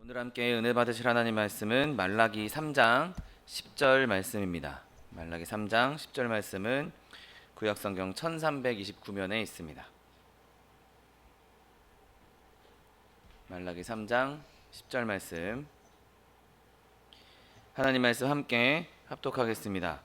오늘 함께 은혜 받으실 하나님 말씀은 말라기 3장 10절 말씀입니다. 말라기 3장 10절 말씀은 구약성경 1329면에 있습니다. 말라기 3장 10절 말씀, 하나님 말씀 함께 합독하겠습니다.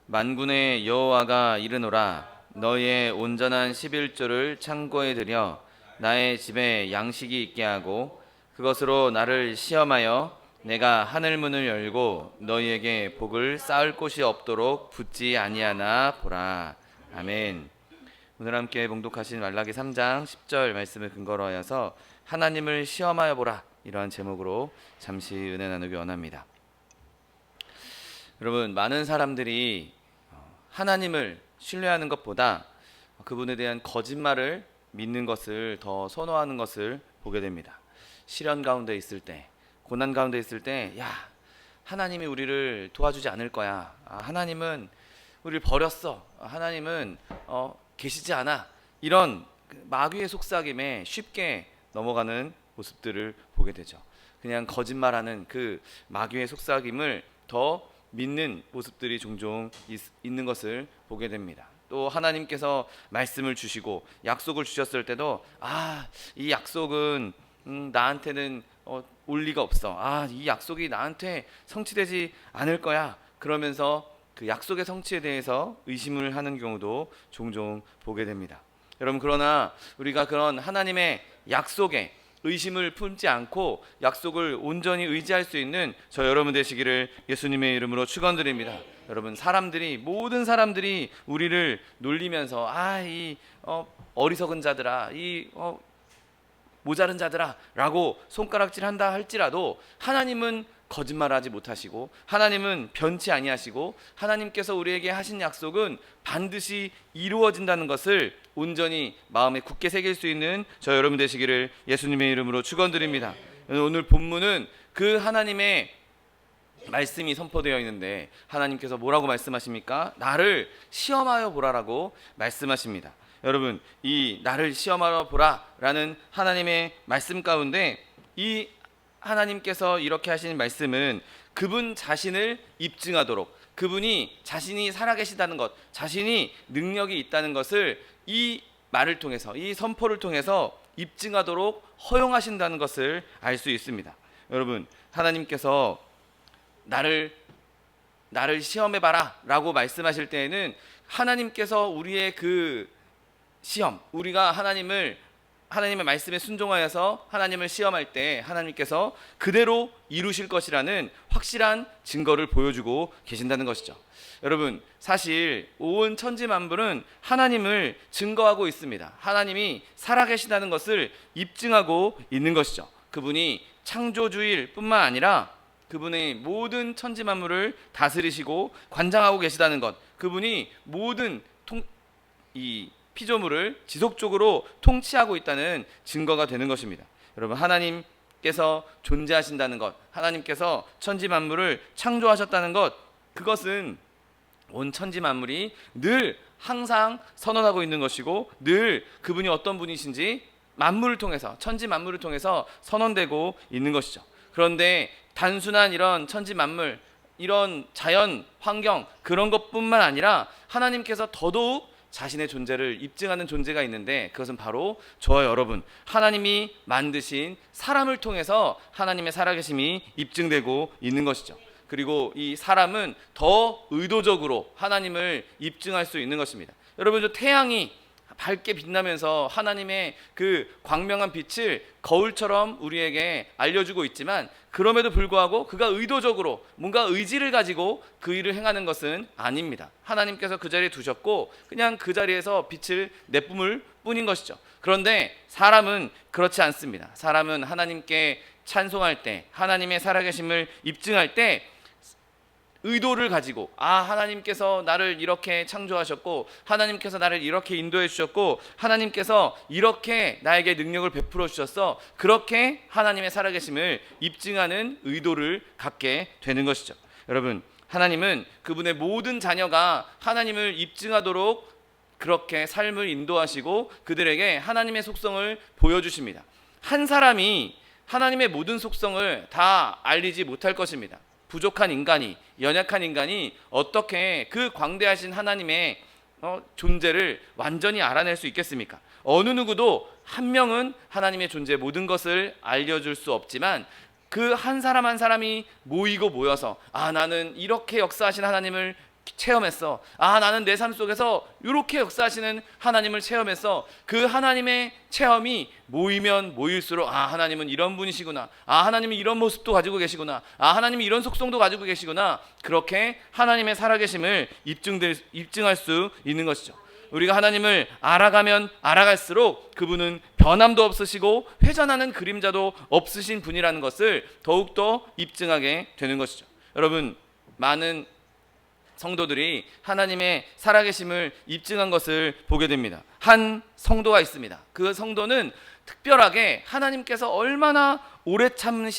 만군의 여호와가 이르노라, 너의 온전한 11조를 창고에 들여 나의 집에 양식이 있게 하고 그것으로 나를 시험하여 내가 하늘 문을 열고 너희에게 복을 쌓을 곳이 없도록 붙지 아니하나 보라. 아멘. 오늘 함께 봉독하신 말라기 3장 10절 말씀을 근거로 하여서 하나님을 시험하여 보라, 이러한 제목으로 잠시 은혜 나누기 원합니다. 여러분, 많은 사람들이 하나님을 신뢰하는 것보다 그분에 대한 거짓말을 믿는 것을 더 선호하는 것을 보게 됩니다. 시련 가운데 있을 때, 고난 가운데 있을 때, 하나님이 우리를 도와주지 않을 거야. 하나님은 우리를 버렸어. 하나님은 계시지 않아. 이런 마귀의 속삭임에 쉽게 넘어가는 모습들을 보게 되죠. 그냥 거짓말하는 그 마귀의 속삭임을 더 믿는 모습들이 종종 있는 것을 보게 됩니다. 또 하나님께서 말씀을 주시고 약속을 주셨을 때도 이 약속은 나한테는 올 리가 없어. 이 약속이 나한테 성취되지 않을 거야. 그러면서 그 약속의 성취에 대해서 의심을 하는 경우도 종종 보게 됩니다. 여러분, 그러나 우리가 그런 하나님의 약속에 의심을 품지 않고 약속을 온전히 의지할 수 있는 저 여러분 되시기를 예수님의 이름으로 축원드립니다. 여러분, 모든 사람들이 우리를 놀리면서 이 어리석은 자들아, 모자른 자들아 라고 손가락질한다 할지라도 하나님은 거짓말하지 못하시고 하나님은 변치 아니하시고 하나님께서 우리에게 하신 약속은 반드시 이루어진다는 것을 온전히 마음에 굳게 새길 수 있는 저 여러분 되시기를 예수님의 이름으로 축원드립니다. 오늘 본문은 그 하나님의 말씀이 선포되어 있는데 하나님께서 뭐라고 말씀하십니까? 나를 시험하여 보라라고 말씀하십니다. 여러분, 이 나를 시험하러 보라라는 하나님의 말씀 가운데 이 하나님께서 이렇게 하신 말씀은 그분 자신을 입증하도록, 그분이 자신이 살아계시다는 것, 자신이 능력이 있다는 것을 이 말을 통해서, 이 선포를 통해서 입증하도록 허용하신다는 것을 알 수 있습니다. 여러분, 하나님께서 나를 시험해봐라 라고 말씀하실 때에는 하나님께서 우리의 그 시험, 우리가 하나님의 말씀에 순종하여서 하나님을 시험할 때 하나님께서 그대로 이루실 것이라는 확실한 증거를 보여주고 계신다는 것이죠. 여러분, 사실 온 천지 만물은 하나님을 증거하고 있습니다. 하나님이 살아계시다는 것을 입증하고 있는 것이죠. 그분이 창조주일 뿐만 아니라 그분의 모든 천지 만물을 다스리시고 관장하고 계시다는 것, 그분이 모든 피조물을 지속적으로 통치하고 있다는 증거가 되는 것입니다. 여러분, 하나님께서 존재하신다는 것, 하나님께서 천지 만물을 창조하셨다는 것, 그것은 온 천지 만물이 늘 항상 선언하고 있는 것이고 늘 그분이 어떤 분이신지 만물을 통해서, 천지 만물을 통해서 선언되고 있는 것이죠. 그런데 단순한 이런 천지 만물, 이런 자연 환경, 그런 것뿐만 아니라 하나님께서 더더욱 자신의 존재를 입증하는 존재가 있는데 그것은 바로 저와 여러분, 하나님이 만드신 사람을 통해서 하나님의 살아계심이 입증되고 있는 것이죠. 그리고 이 사람은 더 의도적으로 하나님을 입증할 수 있는 것입니다. 여러분, 저 태양이 밝게 빛나면서 하나님의 그 광명한 빛을 거울처럼 우리에게 알려주고 있지만 그럼에도 불구하고 그가 의도적으로 뭔가 의지를 가지고 그 일을 행하는 것은 아닙니다. 하나님께서 그 자리에 두셨고 그냥 그 자리에서 빛을 내뿜을 뿐인 것이죠. 그런데 사람은 그렇지 않습니다. 사람은 하나님께 찬송할 때, 하나님의 살아계심을 입증할 때 의도를 가지고 하나님께서 나를 이렇게 창조하셨고 하나님께서 나를 이렇게 인도해 주셨고 하나님께서 이렇게 나에게 능력을 베풀어 주셨어, 그렇게 하나님의 살아계심을 입증하는 의도를 갖게 되는 것이죠. 여러분, 하나님은 그분의 모든 자녀가 하나님을 입증하도록 그렇게 삶을 인도하시고 그들에게 하나님의 속성을 보여주십니다. 한 사람이 하나님의 모든 속성을 다 알리지 못할 것입니다. 부족한 인간이, 연약한 인간이 어떻게 그 광대하신 하나님의 존재를 완전히 알아낼 수 있겠습니까? 어느 누구도 한 명은 하나님의 존재 모든 것을 알려줄 수 없지만 그 한 사람 한 사람이 모여서 나는 이렇게 역사하신 하나님을 체험했어. 나는 내 삶 속에서 이렇게 역사하시는 하나님을 체험했어. 그 하나님의 체험이 모이면 모일수록 하나님은 이런 분이시구나. 하나님은 이런 모습도 가지고 계시구나. 하나님이 이런 속성도 가지고 계시구나. 그렇게 하나님의 살아계심을 입증할 수 있는 것이죠. 우리가 하나님을 알아가면 알아갈수록 그분은 변함도 없으시고 회전하는 그림자도 없으신 분이라는 것을 더욱더 입증하게 되는 것이죠. 여러분, 많은 성도들이 하나님의 살아계심을 입증한 것을 보게 됩니다. 한 성도가 있습니다. 그 성도는 특별하게 하나님께서 얼마나 오래 참는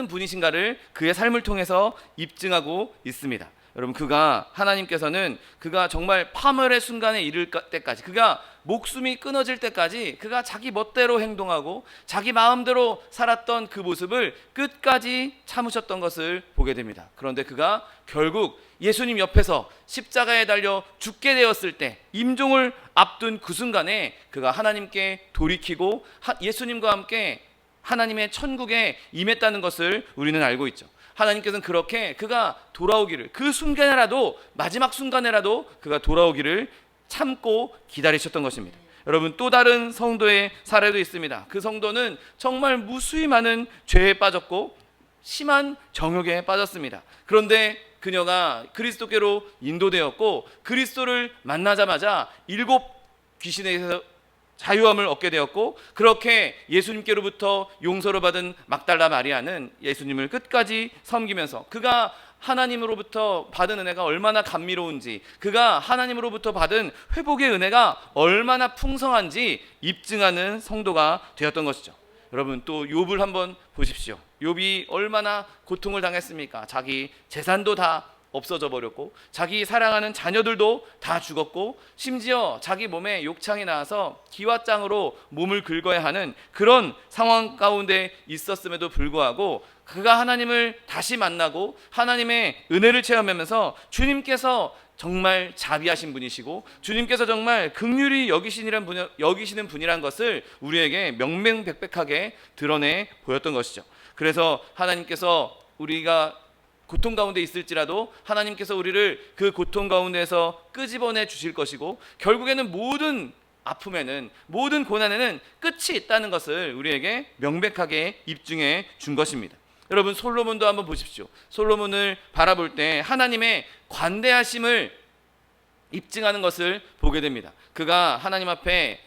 분이신가를 그의 삶을 통해서 입증하고 있습니다. 여러분, 하나님께서는 그가 정말 파멸의 순간에 이를 때까지, 그가 목숨이 끊어질 때까지 그가 자기 멋대로 행동하고 자기 마음대로 살았던 그 모습을 끝까지 참으셨던 것을 보게 됩니다. 그런데 그가 결국 예수님 옆에서 십자가에 달려 죽게 되었을 때, 임종을 앞둔 그 순간에 그가 하나님께 돌이키고 예수님과 함께 하나님의 천국에 임했다는 것을 우리는 알고 있죠. 하나님께서는 그렇게 그가 돌아오기를, 그 순간에라도, 마지막 순간에라도 그가 돌아오기를 참고 기다리셨던 것입니다. 여러분, 또 다른 성도의 사례도 있습니다. 그 성도는 정말 무수히 많은 죄에 빠졌고 심한 정욕에 빠졌습니다. 그런데 그녀가 그리스도께로 인도되었고 그리스도를 만나자마자 7 귀신에게서 자유함을 얻게 되었고, 그렇게 예수님께로부터 용서를 받은 막달라 마리아는 예수님을 끝까지 섬기면서 그가 하나님으로부터 받은 은혜가 얼마나 감미로운지, 그가 하나님으로부터 받은 회복의 은혜가 얼마나 풍성한지 입증하는 성도가 되었던 것이죠. 여러분, 또 욥을 한번 보십시오. 욥이 얼마나 고통을 당했습니까? 자기 재산도 다 없어져 버렸고 자기 사랑하는 자녀들도 다 죽었고 심지어 자기 몸에 욕창이 나와서 기왓장으로 몸을 긁어야 하는 그런 상황 가운데 있었음에도 불구하고 그가 하나님을 다시 만나고 하나님의 은혜를 체험하면서 주님께서 정말 자비하신 분이시고 주님께서 정말 긍휼히 여기시는 분이란 것을 우리에게 명명백백하게 드러내 보였던 것이죠. 그래서 하나님께서 우리가 고통 가운데 있을지라도 하나님께서 우리를 그 고통 가운데서 끄집어내 주실 것이고 결국에는 모든 아픔에는, 모든 고난에는 끝이 있다는 것을 우리에게 명백하게 입증해 준 것입니다. 여러분, 솔로몬도 한번 보십시오. 솔로몬을 바라볼 때 하나님의 관대하심을 입증하는 것을 보게 됩니다. 그가 하나님 앞에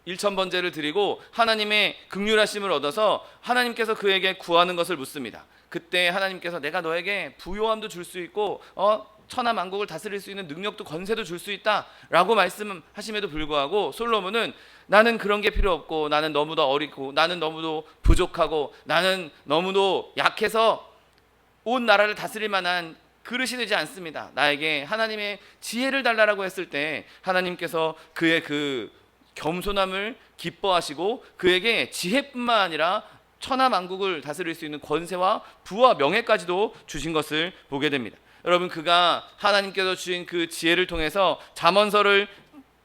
1000번제를 드리고 하나님의 긍휼하심을 얻어서 하나님께서 그에게 구하는 것을 묻습니다. 그때 하나님께서 내가 너에게 부요함도 줄 수 있고 천하 만국을 다스릴 수 있는 능력도 권세도 줄 수 있다 라고 말씀하심에도 불구하고 솔로몬은 나는 그런 게 필요 없고 나는 너무도 어리고 나는 너무도 부족하고 나는 너무도 약해서 온 나라를 다스릴 만한 그릇이 되지 않습니다. 나에게 하나님의 지혜를 달라라고 했을 때 하나님께서 그의 그 겸손함을 기뻐하시고 그에게 지혜뿐만 아니라 천하 만국을 다스릴 수 있는 권세와 부와 명예까지도 주신 것을 보게 됩니다. 여러분, 그가 하나님께서 주신 그 지혜를 통해서 잠언서를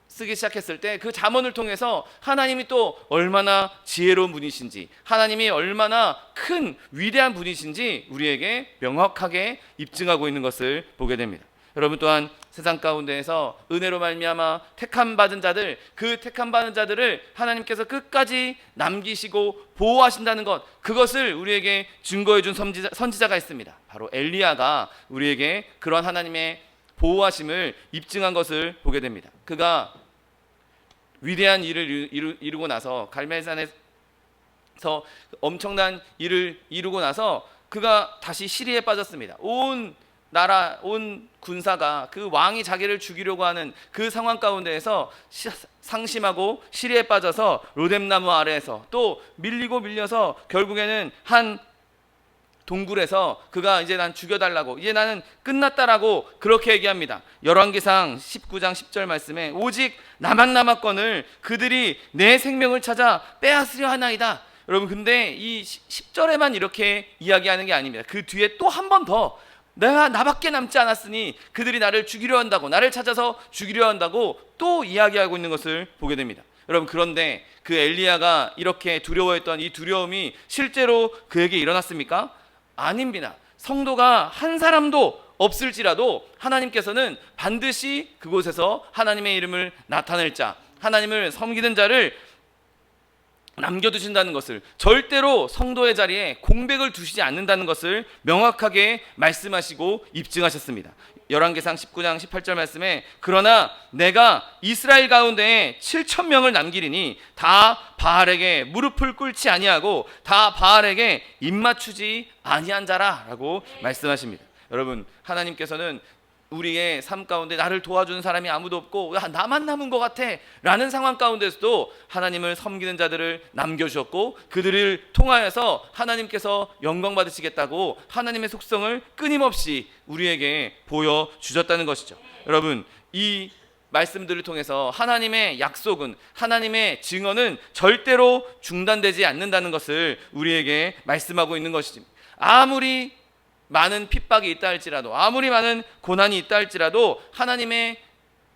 쓰기 시작했을 때 그 잠언을 통해서 하나님이 또 얼마나 지혜로운 분이신지, 하나님이 얼마나 큰 위대한 분이신지 우리에게 명확하게 입증하고 있는 것을 보게 됩니다. 여러분, 또한 세상 가운데에서 은혜로 말미암아 택함 받은 자들, 그 택함 받은 자들을 하나님께서 끝까지 남기시고 보호하신다는 것, 그것을 우리에게 증거해 준 선지자가 있습니다. 바로 엘리야가 우리에게 그런 하나님의 보호하심을 입증한 것을 보게 됩니다. 그가 위대한 일을 이루고 나서 갈멜산에서 엄청난 일을 이루고 나서 그가 다시 시리에 빠졌습니다. 온 군사가, 그 왕이 자기를 죽이려고 하는 그 상황 가운데에서 상심하고 시리에 빠져서 로뎀나무 아래에서 또 밀려서 결국에는 한 동굴에서 그가 이제 난 죽여달라고, 이제 나는 끝났다라고 그렇게 얘기합니다. 열왕기상 19장 10절 말씀에 오직 나만 남았거늘 그들이 내 생명을 찾아 빼앗으려 하나이다. 여러분, 근데 이 10절에만 이렇게 이야기하는 게 아닙니다. 그 뒤에 또 한 번 더 내가 나밖에 남지 않았으니 그들이 나를 죽이려 한다고, 나를 찾아서 죽이려 한다고 또 이야기하고 있는 것을 보게 됩니다. 여러분, 그런데 그 엘리야가 이렇게 두려워했던 이 두려움이 실제로 그에게 일어났습니까? 아닙니다. 성도가 한 사람도 없을지라도 하나님께서는 반드시 그곳에서 하나님의 이름을 나타낼 자, 하나님을 섬기는 자를 남겨두신다는 것을, 절대로 성도의 자리에 공백을 두시지 않는다는 것을 명확하게 말씀하시고 입증하셨습니다. 열왕기상 19장 18절 말씀에 그러나 내가 이스라엘 가운데에 7,000명을 남기리니 다 바알에게 무릎을 꿇지 아니하고 다 바알에게 입맞추지 아니한 자라 라고 말씀하십니다. 여러분, 하나님께서는 우리의 삶 가운데 나를 도와주는 사람이 아무도 없고 나만 남은 것 같아 라는 상황 가운데서도 하나님을 섬기는 자들을 남겨주셨고, 그들을 통하여서 하나님께서 영광 받으시겠다고 하나님의 속성을 끊임없이 우리에게 보여주셨다는 것이죠. 여러분, 이 말씀들을 통해서 하나님의 약속은, 하나님의 증언은 절대로 중단되지 않는다는 것을 우리에게 말씀하고 있는 것이지. 아무리 많은 핍박이 있다 할지라도, 아무리 많은 고난이 있다 할지라도 하나님에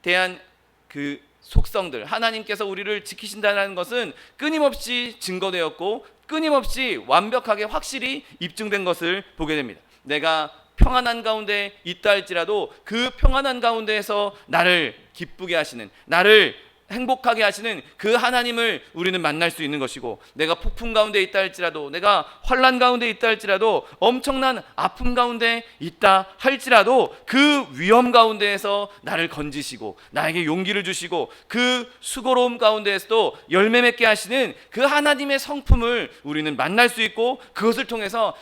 대한 그 속성들, 하나님께서 우리를 지키신다는 것은 끊임없이 증거되었고 끊임없이 완벽하게 확실히 입증된 것을 보게 됩니다. 내가 평안한 가운데 있다 할지라도 그 평안한 가운데에서 나를 기쁘게 하시는, 나를 행복하게 하시는 그 하나님을 우리는 만날 수 있는 것이고, 내가 폭풍 가운데 있다 할지라도, 내가 환난 가운데 있다 할지라도, 엄청난 아픔 가운데 있다 할지라도 그 위험 가운데에서 나를 건지시고 나에게 용기를 주시고 그 수고로움 가운데에서도 열매 맺게 하시는 그 하나님의 성품을 우리는 만날 수 있고, 그것을 통해서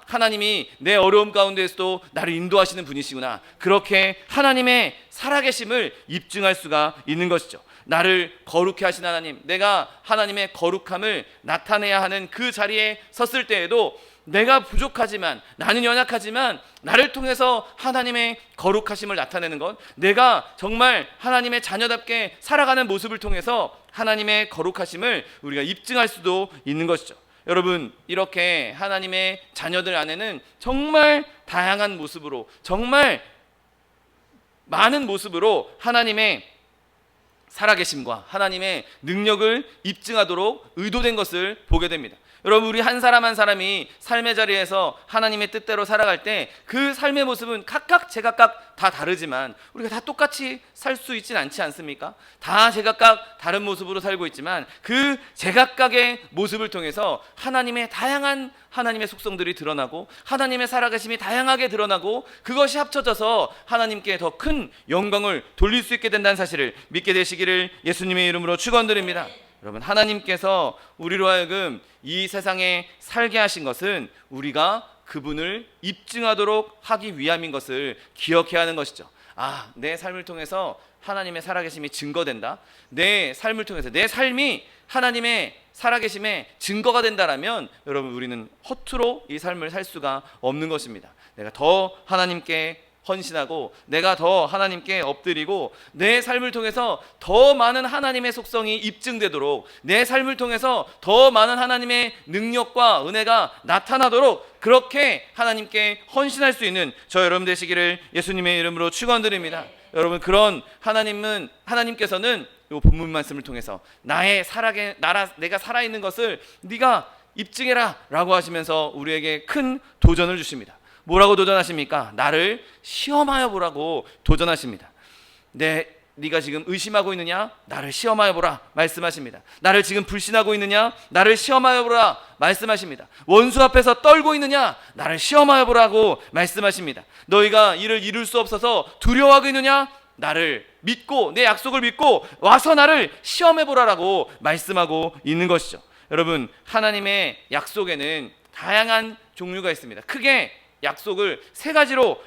하나님이 내 어려움 가운데에서도 나를 인도하시는 분이시구나, 그렇게 하나님의 살아계심을 입증할 수가 있는 것이죠. 나를 거룩해 하신 하나님, 내가 하나님의 거룩함을 나타내야 하는 그 자리에 섰을 때에도 내가 부족하지만, 나는 연약하지만 나를 통해서 하나님의 거룩하심을 나타내는 것, 내가 정말 하나님의 자녀답게 살아가는 모습을 통해서 하나님의 거룩하심을 우리가 입증할 수도 있는 것이죠. 여러분, 이렇게 하나님의 자녀들 안에는 정말 다양한 모습으로, 정말 많은 모습으로 하나님의 살아계심과 하나님의 능력을 입증하도록 의도된 것을 보게 됩니다. 여러분, 우리 한 사람 한 사람이 삶의 자리에서 하나님의 뜻대로 살아갈 때 그 삶의 모습은 각각 제각각 다 다르지만 우리가 다 똑같이 살 수 있진 않지 않습니까? 다 제각각 다른 모습으로 살고 있지만 그 제각각의 모습을 통해서 하나님의 다양한 하나님의 속성들이 드러나고 하나님의 살아계심이 다양하게 드러나고, 그것이 합쳐져서 하나님께 더 큰 영광을 돌릴 수 있게 된다는 사실을 믿게 되시기를 예수님의 이름으로 축원드립니다. 여러분, 하나님께서 우리로 하여금 이 세상에 살게 하신 것은 우리가 그분을 입증하도록 하기 위함인 것을 기억해야 하는 것이죠. 내 삶을 통해서 하나님의 살아계심이 증거된다, 내 삶을 통해서 내 삶이 하나님의 살아계심의 증거가 된다라면 여러분, 우리는 허투루 이 삶을 살 수가 없는 것입니다. 내가 더 하나님께 헌신하고, 내가 더 하나님께 엎드리고, 내 삶을 통해서 더 많은 하나님의 속성이 입증되도록, 내 삶을 통해서 더 많은 하나님의 능력과 은혜가 나타나도록 그렇게 하나님께 헌신할 수 있는 저 여러분 되시기를 예수님의 이름으로 축원드립니다. 여러분, 그런 하나님께서는 이 본문 말씀을 통해서 내가 살아있는 것을 네가 입증해라 라고 하시면서 우리에게 큰 도전을 주십니다. 뭐라고 도전하십니까? 나를 시험하여 보라고 도전하십니다. 네가 지금 의심하고 있느냐? 나를 시험하여 보라 말씀하십니다. 나를 지금 불신하고 있느냐? 나를 시험하여 보라 말씀하십니다. 원수 앞에서 떨고 있느냐? 나를 시험하여 보라고 말씀하십니다. 너희가 이를 이룰 수 없어서 두려워하고 있느냐? 나를 믿고, 내 약속을 믿고 와서 나를 시험해 보라라고 말씀하고 있는 것이죠. 여러분, 하나님의 약속에는 다양한 종류가 있습니다. 크게 약속을 세 가지로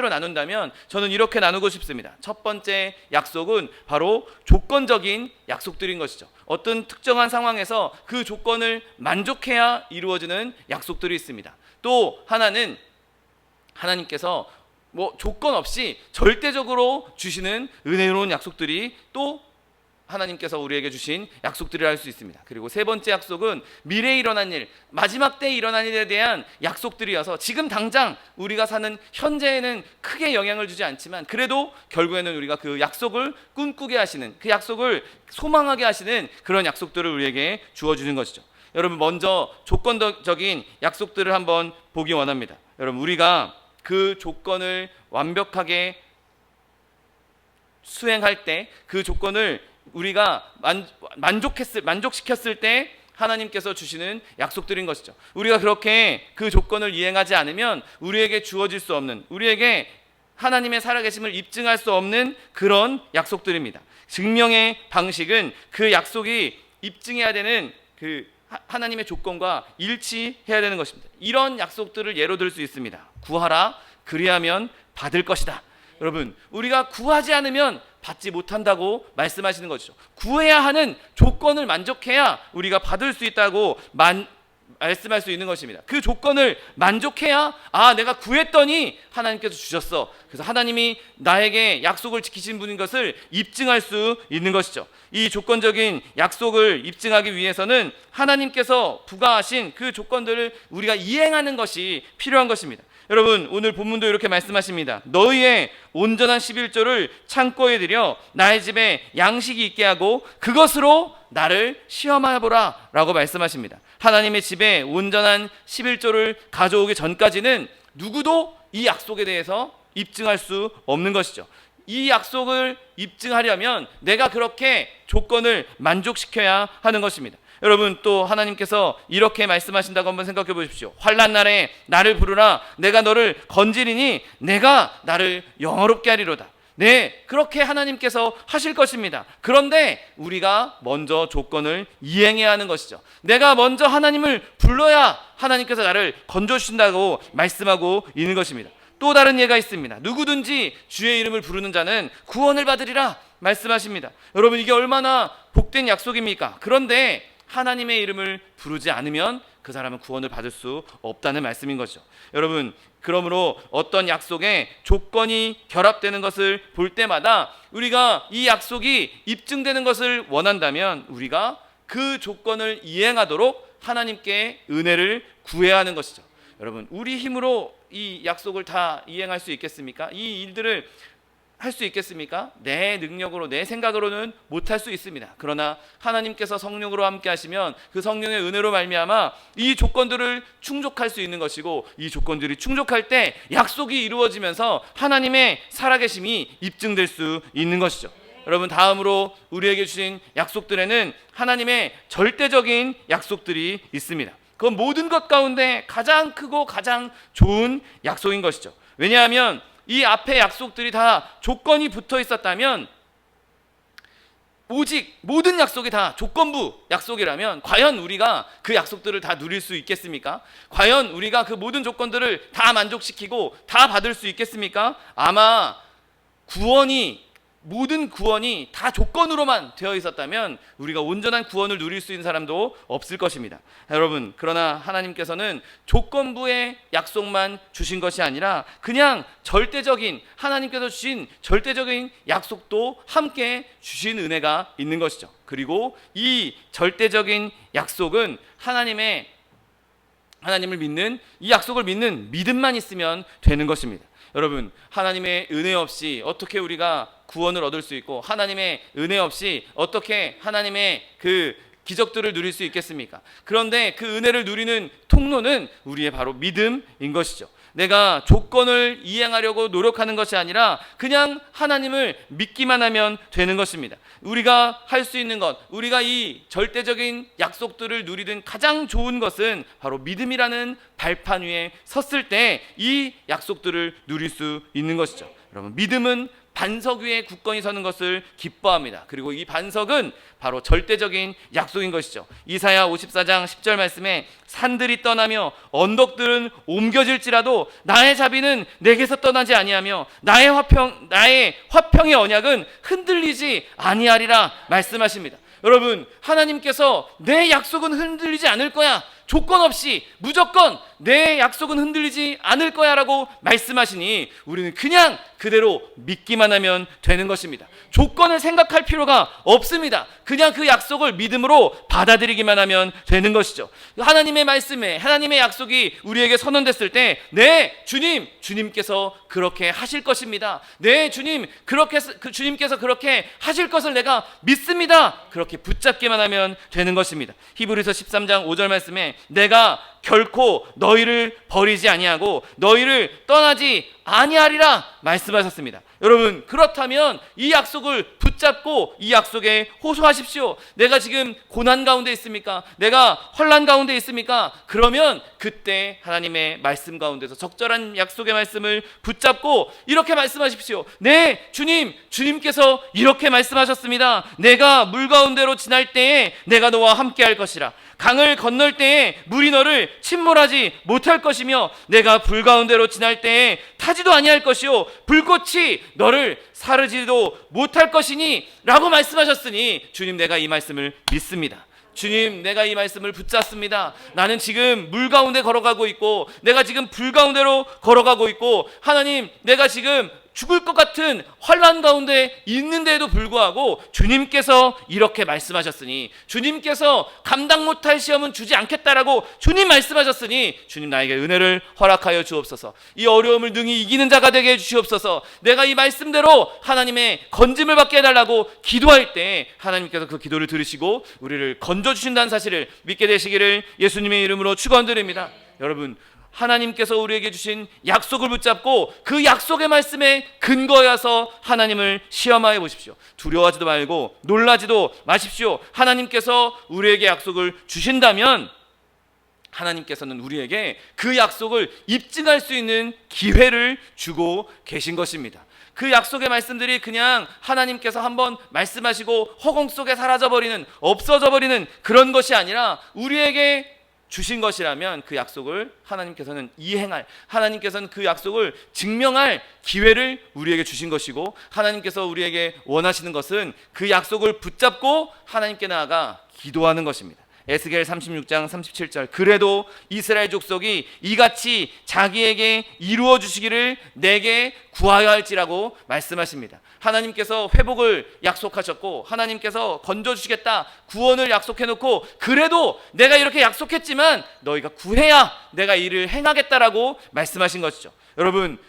나눈다면 저는 이렇게 나누고 싶습니다. 첫 번째 약속은 바로 조건적인 약속들인 것이죠. 어떤 특정한 상황에서 그 조건을 만족해야 이루어지는 약속들이 있습니다. 또 하나는 하나님께서 조건 없이 절대적으로 주시는 은혜로운 약속들이 또 하나님께서 우리에게 주신 약속들이라 할 수 있습니다. 그리고 세 번째 약속은 미래에 일어난 일, 마지막 때에 일어난 일에 대한 약속들이어서 지금 당장 우리가 사는 현재에는 크게 영향을 주지 않지만 그래도 결국에는 우리가 그 약속을 꿈꾸게 하시는, 그 약속을 소망하게 하시는 그런 약속들을 우리에게 주어주는 것이죠. 여러분, 먼저 조건적인 약속들을 한번 보기 원합니다. 여러분, 우리가 그 조건을 완벽하게 수행할 때, 그 조건을 우리가 만족시켰을 때 하나님께서 주시는 약속들인 것이죠. 우리가 그렇게 그 조건을 이행하지 않으면 우리에게 주어질 수 없는, 우리에게 하나님의 살아계심을 입증할 수 없는 그런 약속들입니다. 증명의 방식은 그 약속이 입증해야 되는 그 하나님의 조건과 일치해야 되는 것입니다. 이런 약속들을 예로 들 수 있습니다. 구하라, 그리하면 받을 것이다. 여러분, 우리가 구하지 않으면 받지 못한다고 말씀하시는 것이죠. 구해야 하는 조건을 만족해야 우리가 받을 수 있다고 말씀할 수 있는 것입니다. 그 조건을 만족해야 내가 구했더니 하나님께서 주셨어. 그래서 하나님이 나에게 약속을 지키신 분인 것을 입증할 수 있는 것이죠. 이 조건적인 약속을 입증하기 위해서는 하나님께서 부과하신 그 조건들을 우리가 이행하는 것이 필요한 것입니다. 여러분, 오늘 본문도 이렇게 말씀하십니다. 너희의 온전한 11조를 창고에 들여 나의 집에 양식이 있게 하고 그것으로 나를 시험하여 보라 라고 말씀하십니다. 하나님의 집에 온전한 11조를 가져오기 전까지는 누구도 이 약속에 대해서 입증할 수 없는 것이죠. 이 약속을 입증하려면 내가 그렇게 조건을 만족시켜야 하는 것입니다. 여러분, 또 하나님께서 이렇게 말씀하신다고 한번 생각해 보십시오. 환난 날에 나를 부르라. 내가 너를 건지리니 내가 나를 영화롭게 하리로다. 네, 그렇게 하나님께서 하실 것입니다. 그런데 우리가 먼저 조건을 이행해야 하는 것이죠. 내가 먼저 하나님을 불러야 하나님께서 나를 건져주신다고 말씀하고 있는 것입니다. 또 다른 예가 있습니다. 누구든지 주의 이름을 부르는 자는 구원을 받으리라 말씀하십니다. 여러분, 이게 얼마나 복된 약속입니까? 그런데 하나님의 이름을 부르지 않으면 그 사람은 구원을 받을 수 없다는 말씀인 것이죠. 여러분, 그러므로 어떤 약속에 조건이 결합되는 것을 볼 때마다 우리가 이 약속이 입증되는 것을 원한다면 우리가 그 조건을 이행하도록 하나님께 은혜를 구해야 하는 것이죠. 여러분, 우리 힘으로 이 약속을 다 이행할 수 있겠습니까? 이 일들을 할 수 있겠습니까? 내 능력으로, 내 생각으로는 못할 수 있습니다. 그러나 하나님께서 성령으로 함께 하시면 그 성령의 은혜로 말미암아 이 조건들을 충족할 수 있는 것이고, 이 조건들이 충족할 때 약속이 이루어지면서 하나님의 살아계심이 입증될 수 있는 것이죠. 여러분, 다음으로 우리에게 주신 약속들에는 하나님의 절대적인 약속들이 있습니다. 그건 모든 것 가운데 가장 크고 가장 좋은 약속인 것이죠. 왜냐하면 이 앞에 약속들이 다 조건이 붙어 있었다면, 오직 모든 약속이 다 조건부 약속이라면 과연 우리가 그 약속들을 다 누릴 수 있겠습니까? 과연 우리가 그 모든 조건들을 다 만족시키고 다 받을 수 있겠습니까? 아마 모든 구원이 다 조건으로만 되어 있었다면 우리가 온전한 구원을 누릴 수 있는 사람도 없을 것입니다. 여러분, 그러나 하나님께서는 조건부의 약속만 주신 것이 아니라 그냥 하나님께서 주신 절대적인 약속도 함께 주신 은혜가 있는 것이죠. 그리고 이 절대적인 약속은 하나님을 믿는, 이 약속을 믿는 믿음만 있으면 되는 것입니다. 여러분, 하나님의 은혜 없이 어떻게 우리가 구원을 얻을 수 있고, 하나님의 은혜 없이 어떻게 하나님의 그 기적들을 누릴 수 있겠습니까? 그런데 그 은혜를 누리는 통로는 우리의 바로 믿음인 것이죠. 내가 조건을 이행하려고 노력하는 것이 아니라 그냥 하나님을 믿기만 하면 되는 것입니다. 우리가 할 수 있는 것, 우리가 이 절대적인 약속들을 누리는 가장 좋은 것은 바로 믿음이라는 발판 위에 섰을 때 이 약속들을 누릴 수 있는 것이죠. 여러분, 믿음은 반석 위에 굳건히 서는 것을 기뻐합니다. 그리고 이 반석은 바로 절대적인 약속인 것이죠. 이사야 54장 10절 말씀에 산들이 떠나며 언덕들은 옮겨질지라도 나의 자비는 내게서 떠나지 아니하며 나의 화평의 언약은 흔들리지 아니하리라 말씀하십니다. 여러분, 하나님께서 내 약속은 흔들리지 않을 거야, 조건 없이 무조건 내 약속은 흔들리지 않을 거야 라고 말씀하시니 우리는 그냥 그대로 믿기만 하면 되는 것입니다. 조건을 생각할 필요가 없습니다. 그냥 그 약속을 믿음으로 받아들이기만 하면 되는 것이죠. 하나님의 말씀에 하나님의 약속이 우리에게 선언됐을 때 네 주님께서 그렇게 하실 것입니다. 네 주님께서 그렇게 하실 것을 내가 믿습니다. 그렇게 붙잡기만 하면 되는 것입니다. 히브리서 13장 5절 말씀에 내가 결코 너희를 버리지 아니하고 너희를 떠나지 아니하리라 말씀하셨습니다. 여러분, 그렇다면 이 약속을 붙잡고 이 약속에 호소하십시오. 내가 지금 고난 가운데 있습니까? 내가 환난 가운데 있습니까? 그러면 그때 하나님의 말씀 가운데서 적절한 약속의 말씀을 붙잡고 이렇게 말씀하십시오. 네 주님께서 이렇게 말씀하셨습니다. 내가 물 가운데로 지날 때에 내가 너와 함께 할 것이라. 강을 건널 때에 물이 너를 침몰하지 못할 것이며 내가 불 가운데로 지날 때에 타지도 아니할 것이요 불꽃이 너를 사르지도 못할 것이니 라고 말씀하셨으니 주님, 내가 이 말씀을 믿습니다. 주님, 내가 이 말씀을 붙잡습니다. 나는 지금 물 가운데 걸어가고 있고 내가 지금 불 가운데로 걸어가고 있고 하나님, 내가 지금 죽을 것 같은 환난 가운데 있는데도 불구하고 주님께서 이렇게 말씀하셨으니, 주님께서 감당 못할 시험은 주지 않겠다라고 주님 말씀하셨으니 주님, 나에게 은혜를 허락하여 주옵소서. 이 어려움을 능히 이기는 자가 되게 해주시옵소서. 내가 이 말씀대로 하나님의 건짐을 받게 해달라고 기도할 때 하나님께서 그 기도를 들으시고 우리를 건져주신다는 사실을 믿게 되시기를 예수님의 이름으로 축원드립니다. 여러분, 하나님께서 우리에게 주신 약속을 붙잡고 그 약속의 말씀에 근거해서 하나님을 시험하여 보십시오. 두려워하지도 말고 놀라지도 마십시오. 하나님께서 우리에게 약속을 주신다면 하나님께서는 우리에게 그 약속을 입증할 수 있는 기회를 주고 계신 것입니다. 그 약속의 말씀들이 그냥 하나님께서 한번 말씀하시고 허공 속에 사라져버리는, 없어져버리는 그런 것이 아니라 우리에게 주신 것이라면 그 약속을 하나님께서는 이행할, 하나님께서는 그 약속을 증명할 기회를 우리에게 주신 것이고, 하나님께서 우리에게 원하시는 것은 그 약속을 붙잡고 하나님께 나아가 기도하는 것입니다. 에스겔 36장 37절, 그래도 이스라엘 족속이 이같이 자기에게 이루어 주시기를 내게 구하여 할지라고 말씀하십니다. 하나님께서 회복을 약속하셨고 하나님께서 건져주시겠다, 구원을 약속해놓고 그래도 내가 이렇게 약속했지만 너희가 구해야 내가 이를 행하겠다라고 말씀하신 것이죠. 여러분,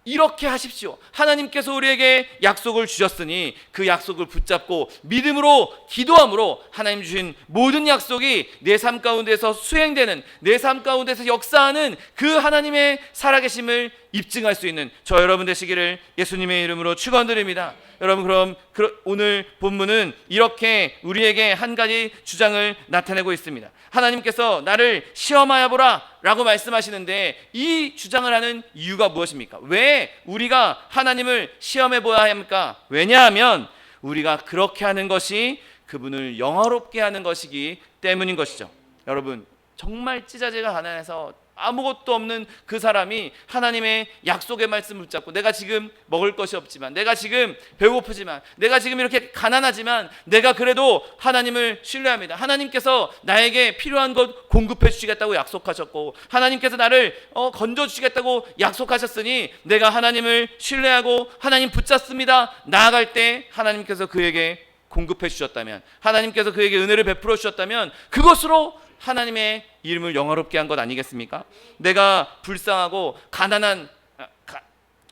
이렇게 하십시오. 하나님께서 우리에게 약속을 주셨으니 그 약속을 붙잡고 믿음으로 기도함으로 하나님 주신 모든 약속이 내 삶 가운데서 수행되는, 내 삶 가운데서 역사하는 그 하나님의 살아계심을 입증할 수 있는 저 여러분 되시기를 예수님의 이름으로 축원드립니다. 여러분, 그럼 오늘 본문은 이렇게 우리에게 한 가지 주장을 나타내고 있습니다. 하나님께서 나를 시험하여 보라 라고 말씀하시는데 이 주장을 하는 이유가 무엇입니까? 왜 우리가 하나님을 시험해 보아야 합니까? 왜냐하면 우리가 그렇게 하는 것이 그분을 영화롭게 하는 것이기 때문인 것이죠. 여러분, 정말 찌자지가 가난해서 아무것도 없는 그 사람이 하나님의 약속의 말씀을 붙잡고 내가 지금 먹을 것이 없지만, 내가 지금 배고프지만, 내가 지금 이렇게 가난하지만 내가 그래도 하나님을 신뢰합니다. 하나님께서 나에게 필요한 것 공급해 주시겠다고 약속하셨고 하나님께서 나를 건져주시겠다고 약속하셨으니 내가 하나님을 신뢰하고 하나님 붙잡습니다. 나아갈 때 하나님께서 그에게 공급해 주셨다면, 하나님께서 그에게 은혜를 베풀어 주셨다면 그것으로 하나님의 이름을 영화롭게 한 것 아니겠습니까? 내가 불쌍하고 가난한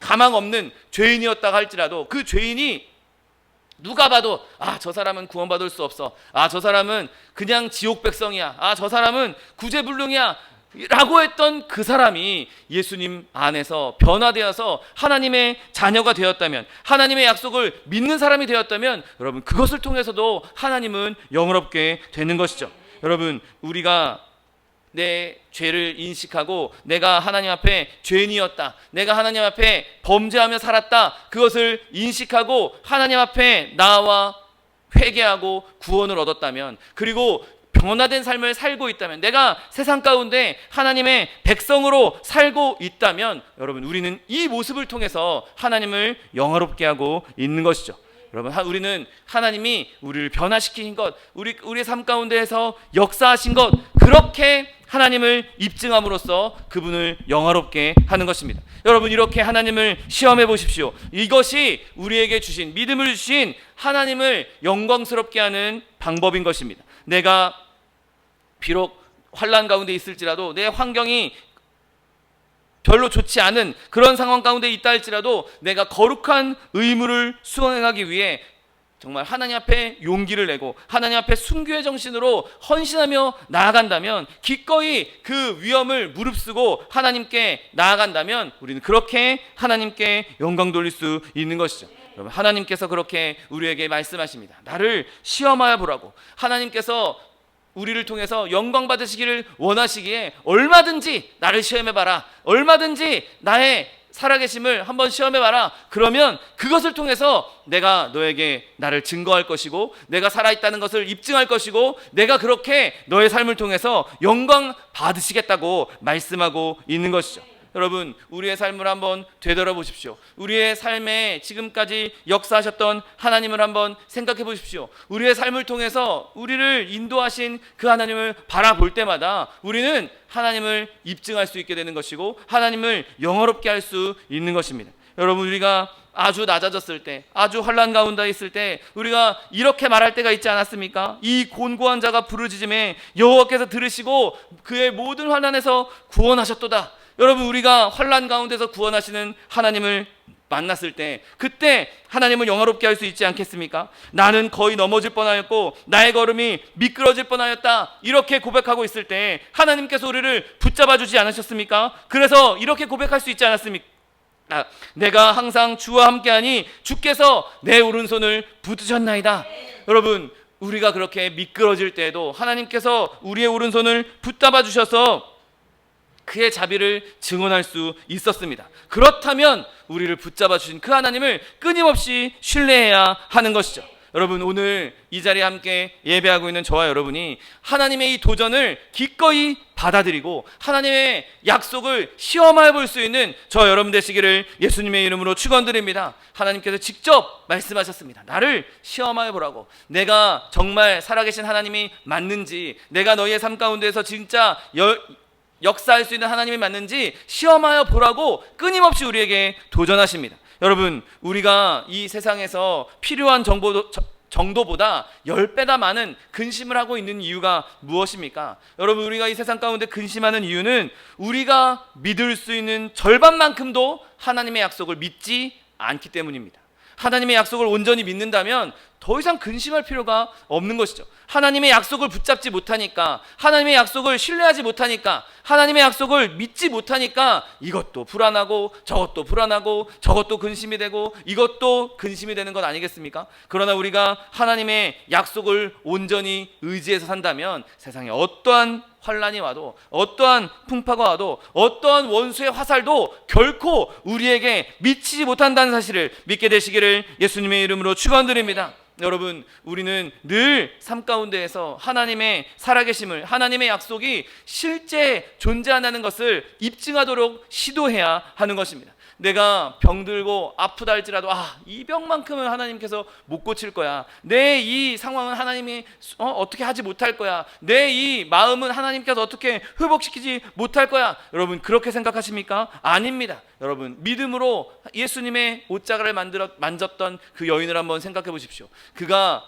가망 없는 죄인이었다고 할지라도 그 죄인이 누가 봐도 저 사람은 구원받을 수 없어, 저 사람은 그냥 지옥 백성이야, 저 사람은 구제불능이야 라고 했던 그 사람이 예수님 안에서 변화되어서 하나님의 자녀가 되었다면, 하나님의 약속을 믿는 사람이 되었다면 여러분, 그것을 통해서도 하나님은 영화롭게 되는 것이죠. 여러분, 우리가 내 죄를 인식하고 내가 하나님 앞에 죄인이었다, 내가 하나님 앞에 범죄하며 살았다, 그것을 인식하고 하나님 앞에 나와 회개하고 구원을 얻었다면, 그리고 변화된 삶을 살고 있다면, 내가 세상 가운데 하나님의 백성으로 살고 있다면 여러분, 우리는 이 모습을 통해서 하나님을 영화롭게 하고 있는 것이죠. 여러분, 우리는 하나님이 우리를 변화시킨 것, 우리의 삶 가운데에서 역사하신 것, 그렇게 하나님을 입증함으로써 그분을 영화롭게 하는 것입니다. 여러분, 이렇게 하나님을 시험해 보십시오. 이것이 우리에게 주신, 믿음을 주신 하나님을 영광스럽게 하는 방법인 것입니다. 내가 비록 환난 가운데 있을지라도, 내 환경이 별로 좋지 않은 그런 상황 가운데 있다 할지라도 내가 거룩한 의무를 수행하기 위해 정말 하나님 앞에 용기를 내고 하나님 앞에 순교의 정신으로 헌신하며 나아간다면, 기꺼이 그 위험을 무릅쓰고 하나님께 나아간다면 우리는 그렇게 하나님께 영광 돌릴 수 있는 것이죠. 여러분, 하나님께서 그렇게 우리에게 말씀하십니다. 나를 시험하여 보라고. 하나님께서 우리를 통해서 영광 받으시기를 원하시기에 얼마든지 나를 시험해봐라, 얼마든지 나의 살아계심을 한번 시험해봐라. 그러면 그것을 통해서 내가 너에게 나를 증거할 것이고, 내가 살아있다는 것을 입증할 것이고, 내가 그렇게 너의 삶을 통해서 영광 받으시겠다고 말씀하고 있는 것이죠. 여러분, 우리의 삶을 한번 되돌아보십시오. 우리의 삶에 지금까지 역사하셨던 하나님을 한번 생각해 보십시오. 우리의 삶을 통해서 우리를 인도하신 그 하나님을 바라볼 때마다 우리는 하나님을 입증할 수 있게 되는 것이고, 하나님을 영화롭게 할 수 있는 것입니다. 여러분, 우리가 아주 낮아졌을 때, 아주 환난 가운데 있을 때 우리가 이렇게 말할 때가 있지 않았습니까? 이 곤고한 자가 부르짖음에 여호와께서 들으시고 그의 모든 환난에서 구원하셨도다. 여러분, 우리가 환난 가운데서 구원하시는 하나님을 만났을 때, 그때 하나님을 영화롭게 할 수 있지 않겠습니까? 나는 거의 넘어질 뻔하였고 나의 걸음이 미끄러질 뻔하였다, 이렇게 고백하고 있을 때 하나님께서 우리를 붙잡아 주지 않으셨습니까? 그래서 이렇게 고백할 수 있지 않았습니까? 내가 항상 주와 함께하니 주께서 내 오른손을 붙드셨나이다. 여러분, 우리가 그렇게 미끄러질 때에도 하나님께서 우리의 오른손을 붙잡아 주셔서 그의 자비를 증언할 수 있었습니다. 그렇다면 우리를 붙잡아 주신 그 하나님을 끊임없이 신뢰해야 하는 것이죠. 여러분, 오늘 이 자리에 함께 예배하고 있는 저와 여러분이 하나님의 이 도전을 기꺼이 받아들이고 하나님의 약속을 시험해 볼 수 있는 저 여러분 되시기를 예수님의 이름으로 축원드립니다. 하나님께서 직접 말씀하셨습니다. 나를 시험하여 보라고. 내가 정말 살아계신 하나님이 맞는지, 내가 너희의 삶 가운데서 진짜 역사할 수 있는 하나님이 맞는지 시험하여 보라고 끊임없이 우리에게 도전하십니다. 여러분, 우리가 이 세상에서 필요한 정도보다 10배나 많은 근심을 하고 있는 이유가 무엇입니까? 여러분, 우리가 이 세상 가운데 근심하는 이유는 우리가 믿을 수 있는 절반만큼도 하나님의 약속을 믿지 않기 때문입니다. 하나님의 약속을 온전히 믿는다면 더 이상 근심할 필요가 없는 것이죠. 하나님의 약속을 붙잡지 못하니까, 하나님의 약속을 신뢰하지 못하니까, 하나님의 약속을 믿지 못하니까 이것도 불안하고 저것도 불안하고 저것도 근심이 되고 이것도 근심이 되는 것 아니겠습니까? 그러나 우리가 하나님의 약속을 온전히 의지해서 산다면 세상에 어떠한 환난이 와도, 어떠한 풍파가 와도, 어떠한 원수의 화살도 결코 우리에게 미치지 못한다는 사실을 믿게 되시기를 예수님의 이름으로 축원드립니다. 여러분, 우리는 늘 삶 가운데에서 하나님의 살아계심을, 하나님의 약속이 실제 존재한다는 것을 입증하도록 시도해야 하는 것입니다. 내가 병들고 아프다 할지라도 이 병만큼은 하나님께서 못 고칠 거야. 내 이 상황은 하나님이 어떻게 하지 못할 거야. 내 이 마음은 하나님께서 어떻게 회복시키지 못할 거야. 여러분, 그렇게 생각하십니까? 아닙니다. 여러분, 믿음으로 예수님의 옷자가를 만졌던 그 여인을 한번 생각해 보십시오. 그가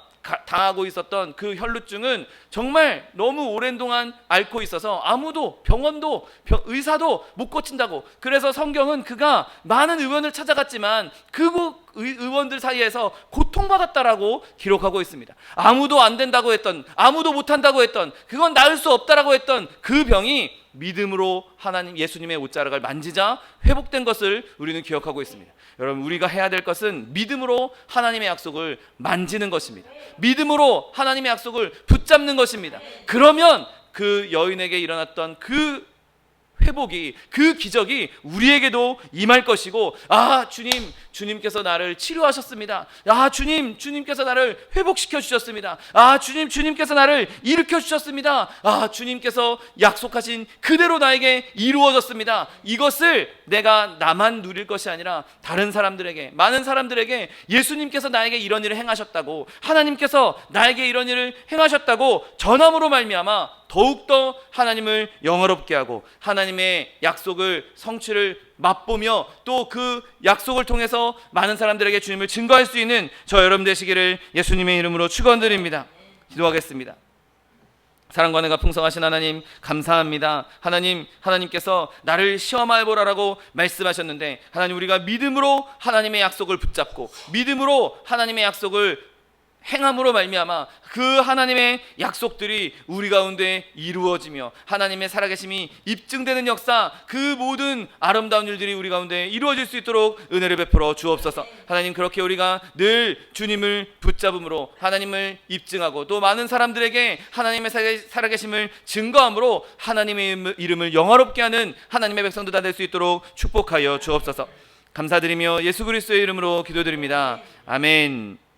당하고 있었던 그 혈루증은 정말 너무 오랜 동안 앓고 있어서 아무도, 병원도, 의사도 못 고친다고. 그래서 성경은 그가 많은 의원을 찾아갔지만 그 의원들 사이에서 고통받았다라고 기록하고 있습니다. 아무도 안 된다고 했던, 아무도 못한다고 했던, 그건 나을 수 없다라고 했던 그 병이 믿음으로 하나님 예수님의 옷자락을 만지자 회복된 것을 우리는 기억하고 있습니다. 여러분, 우리가 해야 될 것은 믿음으로 하나님의 약속을 만지는 것입니다. 믿음으로 하나님의 약속을 붙잡는 것입니다. 그러면 그 여인에게 일어났던 그 회복이, 그 기적이 우리에게도 임할 것이고, 주님께서 나를 치료하셨습니다. 주님께서 나를 회복시켜 주셨습니다. 주님께서 나를 일으켜 주셨습니다. 주님께서 약속하신 그대로 나에게 이루어졌습니다. 이것을 내가 나만 누릴 것이 아니라 다른 사람들에게, 많은 사람들에게 예수님께서 나에게 이런 일을 행하셨다고, 하나님께서 나에게 이런 일을 행하셨다고 전함으로 말미암아 더욱더 하나님을 영화롭게 하고 하나님의 약속을 성취를 맛보며 또 그 약속을 통해서 많은 사람들에게 주님을 증거할 수 있는 저 여러분 되시기를 예수님의 이름으로 축원드립니다. 기도하겠습니다. 사랑과 은혜가 풍성하신 하나님, 감사합니다. 하나님께서 나를 시험하여 보라라고 말씀하셨는데, 하나님, 우리가 믿음으로 하나님의 약속을 붙잡고 믿음으로 하나님의 약속을 행함으로 말미암아 그 하나님의 약속들이 우리 가운데 이루어지며 하나님의 살아계심이 입증되는 역사, 그 모든 아름다운 일들이 우리 가운데 이루어질 수 있도록 은혜를 베풀어 주옵소서. 하나님, 그렇게 우리가 늘 주님을 붙잡음으로 하나님을 입증하고 또 많은 사람들에게 하나님의 살아계심을 증거함으로 하나님의 이름을 영화롭게 하는 하나님의 백성들 다 될 수 있도록 축복하여 주옵소서. 감사드리며 예수 그리스도의 이름으로 기도드립니다. 아멘.